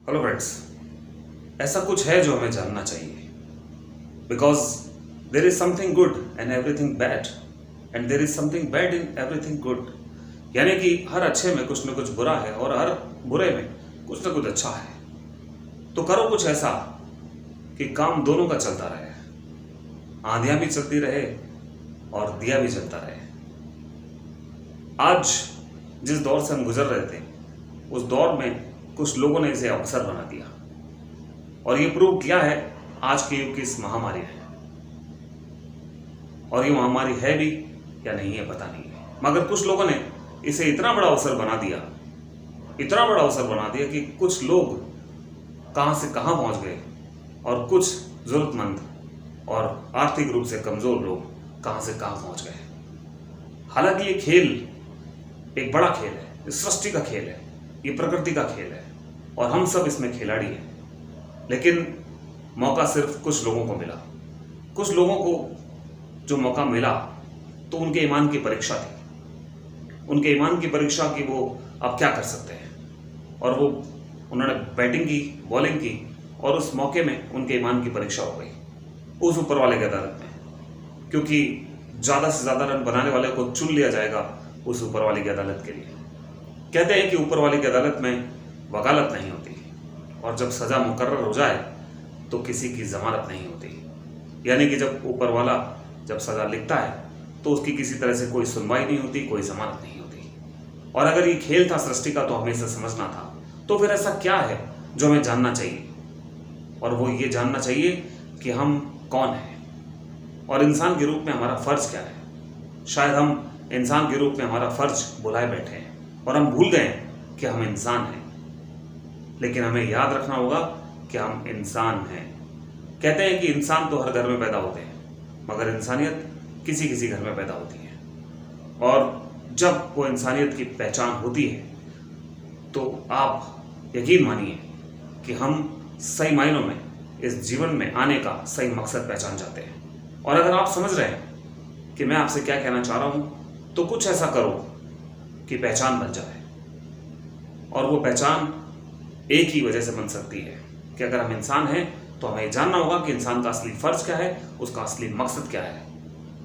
Hello friends, ऐसा कुछ है जो हमें जानना चाहिए। Because there is something good and everything bad, and there is something bad in everything good. यानी कि हर अच्छे में कुछ न कुछ बुरा है और हर बुरे में कुछ न कुछ अच्छा है। तो करो कुछ ऐसा कि काम दोनों का चलता रहे, आंधियां भी चलती रहे और दिया भी जलता रहे। आज जिस दौर से हम गुजर रहे थे, उस दौर में कुछ लोगों ने इसे अवसर बना दिया और ये प्रूव किया है आज के युग की इस महामारी है। और ये महामारी है भी या नहीं है पता नहीं है, मगर कुछ लोगों ने इसे इतना बड़ा अवसर बना दिया, इतना बड़ा अवसर बना दिया कि कुछ लोग कहां से कहां पहुंच गए और कुछ जरूरतमंद और आर्थिक रूप से कमजोर लोग कहां से कहां पहुंच गए। हालांकि ये खेल एक बड़ा खेल है, इस सृष्टि का खेल है, ये प्रकृति का खेल है और हम सब इसमें खिलाड़ी हैं। लेकिन मौका सिर्फ कुछ लोगों को मिला। कुछ लोगों को जो मौका मिला तो उनके ईमान की परीक्षा थी, उनके ईमान की परीक्षा की वो अब क्या कर सकते हैं। और वो उन्होंने बैटिंग की, बॉलिंग की और उस मौके में उनके ईमान की परीक्षा हो गई उस ऊपर वाले की अदालत में, क्योंकि ज़्यादा से ज़्यादा रन बनाने वाले को चुन लिया जाएगा उस ऊपर वाले की अदालत के लिए। कहते हैं कि ऊपर वाले की अदालत में वकालत नहीं होती और जब सज़ा मुकर्रर हो जाए तो किसी की ज़मानत नहीं होती। यानी कि जब ऊपर वाला जब सज़ा लिखता है तो उसकी किसी तरह से कोई सुनवाई नहीं होती, कोई ज़मानत नहीं होती। और अगर ये खेल था सृष्टि का तो हमें इसे समझना था। तो फिर ऐसा क्या है जो हमें जानना चाहिए, और वो ये जानना चाहिए कि हम कौन हैं और इंसान के रूप में हमारा फ़र्ज क्या है। शायद हम इंसान के रूप में हमारा फ़र्ज भुलाए बैठे हैं और हम भूल गए कि हम इंसान हैं। लेकिन हमें याद रखना होगा कि हम इंसान हैं। कहते हैं कि इंसान तो हर घर में पैदा होते हैं, मगर इंसानियत किसी किसी घर में पैदा होती है। और जब वो इंसानियत की पहचान होती है तो आप यकीन मानिए कि हम सही मायनों में इस जीवन में आने का सही मकसद पहचान जाते हैं। और अगर आप समझ रहे हैं कि मैं आपसे क्या कहना चाह रहा हूँ, तो कुछ ऐसा करो कि पहचान बन जाए। और वो पहचान एक ही वजह से बन सकती है कि अगर हम इंसान हैं तो हमें जानना होगा कि इंसान का असली फ़र्ज क्या है, उसका असली मकसद क्या है।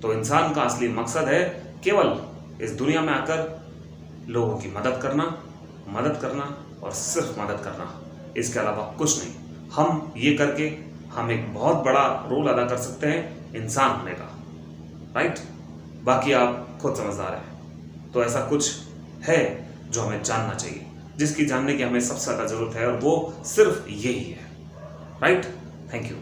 तो इंसान का असली मकसद है केवल इस दुनिया में आकर लोगों की मदद करना और सिर्फ मदद करना, इसके अलावा कुछ नहीं। हम ये करके हम एक बहुत बड़ा रोल अदा कर सकते हैं इंसान होने का, राइट। बाकी आप खुद समझदार हैं। तो ऐसा कुछ है जो हमें जानना चाहिए, जिसकी जानने की हमें सबसे ज़्यादा ज़रूरत है, और वो सिर्फ यही है, राइट। Thank you.